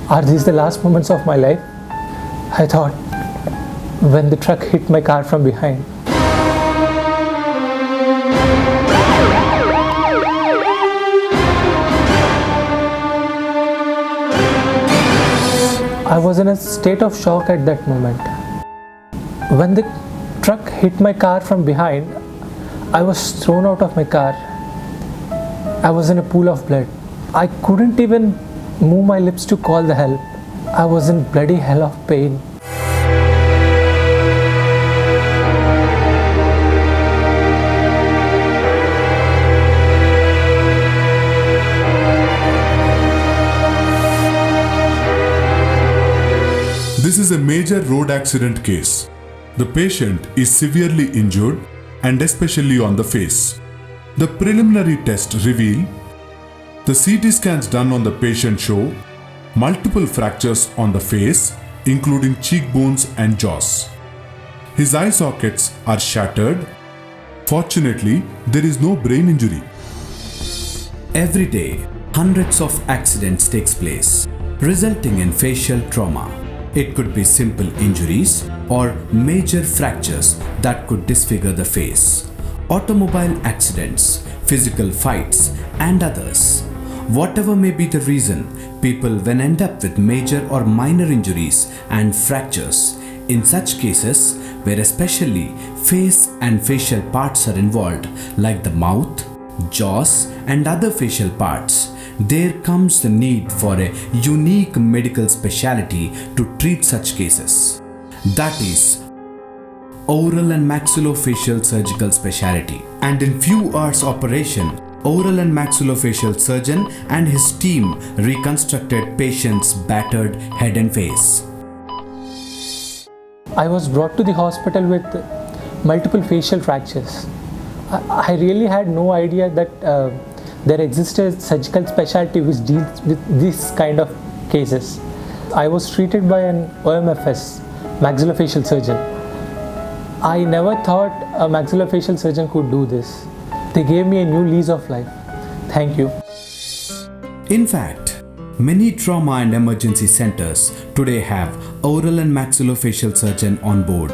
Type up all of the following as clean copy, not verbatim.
Are these the last moments of my life? I thought when the truck hit my car from behind. I was in a state of shock at that moment. When the truck hit my car from behind, I was thrown out of my car. I was in a pool of blood. I couldn't even move my lips to call the help. I was in bloody hell of pain. This is a major road accident case. The patient is severely injured and especially on the face. The preliminary tests reveal the CT scans done on the patient show multiple fractures on the face, including cheekbones and jaws. His eye sockets are shattered. Fortunately, there is no brain injury. Every day, hundreds of accidents takes place, resulting in facial trauma. It could be simple injuries or major fractures that could disfigure the face. Automobile accidents, physical fights, and others. Whatever may be the reason, people will end up with major or minor injuries and fractures. In such cases, where especially face and facial parts are involved, like the mouth, jaws, and other facial parts, there comes the need for a unique medical specialty to treat such cases. That is oral and maxillofacial surgical specialty. And in few hours operation, oral and maxillofacial surgeon and his team reconstructed patient's battered head and face. I was brought to the hospital with multiple facial fractures. I really had no idea that there existed surgical specialty which deals with this kind of cases. I was treated by an OMS, maxillofacial surgeon. I never thought a maxillofacial surgeon could do this. They gave me a new lease of life. Thank you. In fact, many trauma and emergency centers today have oral and maxillofacial surgeon on board.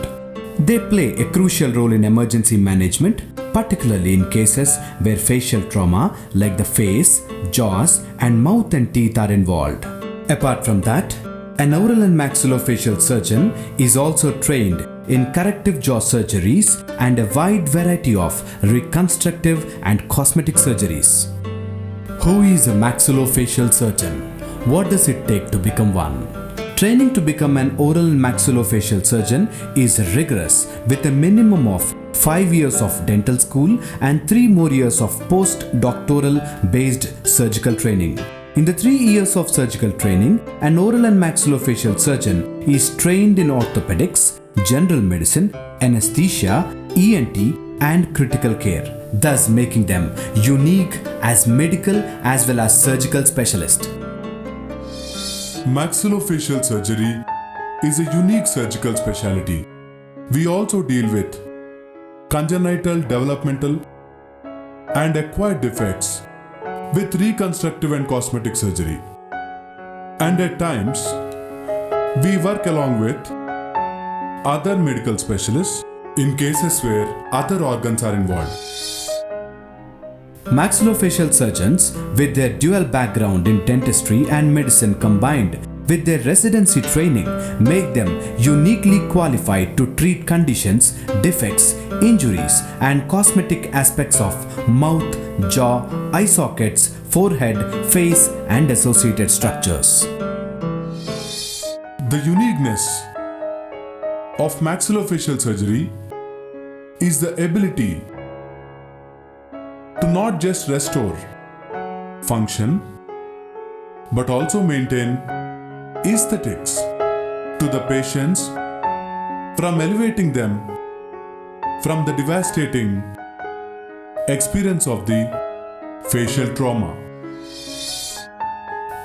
They play a crucial role in emergency management, particularly in cases where facial trauma like the face, jaws, and mouth and teeth are involved. Apart from that, an oral and maxillofacial surgeon is also trained in corrective jaw surgeries and a wide variety of reconstructive and cosmetic surgeries. Who is a maxillofacial surgeon? What does it take to become one? Training to become an oral and maxillofacial surgeon is rigorous, with a minimum of 5 years of dental school and 3 more years of post-doctoral based surgical training. In the 3 years of surgical training, an oral and maxillofacial surgeon is trained in orthopedics, general medicine, anesthesia, ENT, and critical care, thus making them unique as medical as well as surgical specialists. Maxillofacial surgery is a unique surgical specialty. We also deal with congenital, developmental, and acquired defects with reconstructive and cosmetic surgery. And at times, we work along with other medical specialists in cases where other organs are involved. Maxillofacial surgeons, with their dual background in dentistry and medicine combined with their residency training, make them uniquely qualified to treat conditions, defects, injuries, and cosmetic aspects of mouth, jaw, eye sockets, forehead, face, and associated structures. The uniqueness of maxillofacial surgery is the ability to not just restore function but also maintain aesthetics to the patients, from elevating them from the devastating experience of the facial trauma.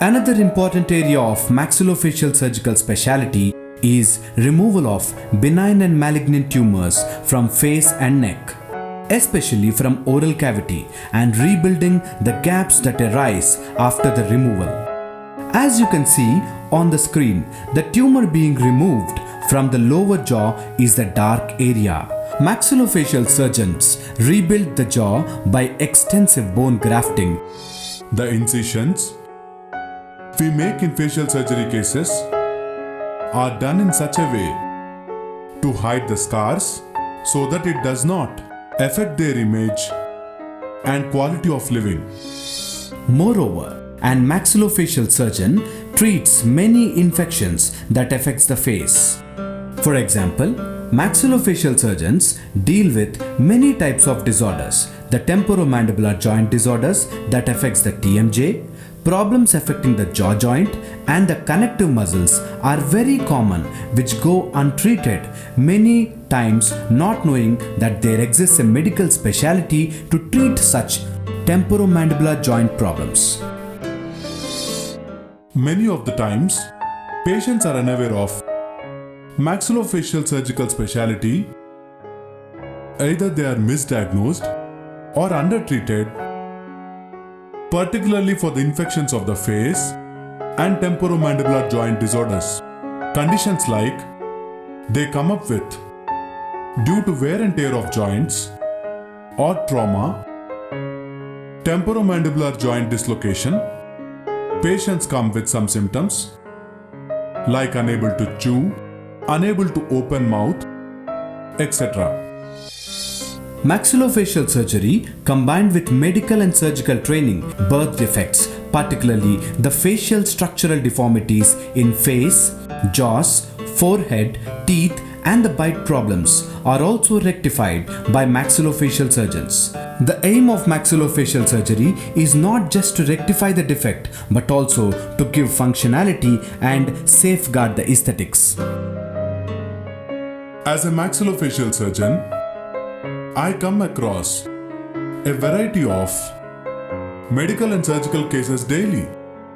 Another important area of maxillofacial surgical specialty is removal of benign and malignant tumors from face and neck, especially from oral cavity, and rebuilding the gaps that arise after the removal. As you can see on the screen, the tumor being removed from the lower jaw is the dark area. Maxillofacial surgeons rebuild the jaw by extensive bone grafting. The incisions we make in facial surgery cases are done in such a way to hide the scars so that it does not affect their image and quality of living. Moreover, an maxillofacial surgeon treats many infections that affects the face. For example, maxillofacial surgeons deal with many types of disorders. The temporomandibular joint disorders that affects the TMJ, problems affecting the jaw joint and the connective muscles are very common, which go untreated many times, not knowing that there exists a medical specialty to treat such temporomandibular joint problems. Many of the times, patients are unaware of maxillofacial surgical specialty. Either they are misdiagnosed or undertreated, particularly for the infections of the face and temporomandibular joint disorders. Conditions like they come up with due to wear and tear of joints or trauma, temporomandibular joint dislocation. Patients come with some symptoms like unable to chew, unable to open mouth, etc. Maxillofacial surgery combined with medical and surgical training, birth defects, particularly the facial structural deformities in face, jaws, forehead, teeth and the bite problems are also rectified by maxillofacial surgeons. The aim of maxillofacial surgery is not just to rectify the defect but also to give functionality and safeguard the aesthetics. As a maxillofacial surgeon, I come across a variety of medical and surgical cases daily.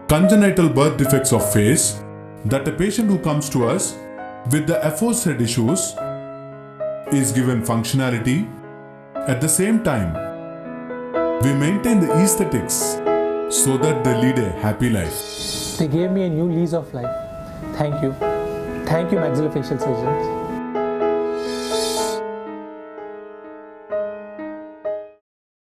Congenital birth defects of face that a patient who comes to us with the aforesaid issues is given functionality. At the same time, we maintain the aesthetics so that they lead a happy life. They gave me a new lease of life. Thank you. Thank you, maxillofacial surgeons.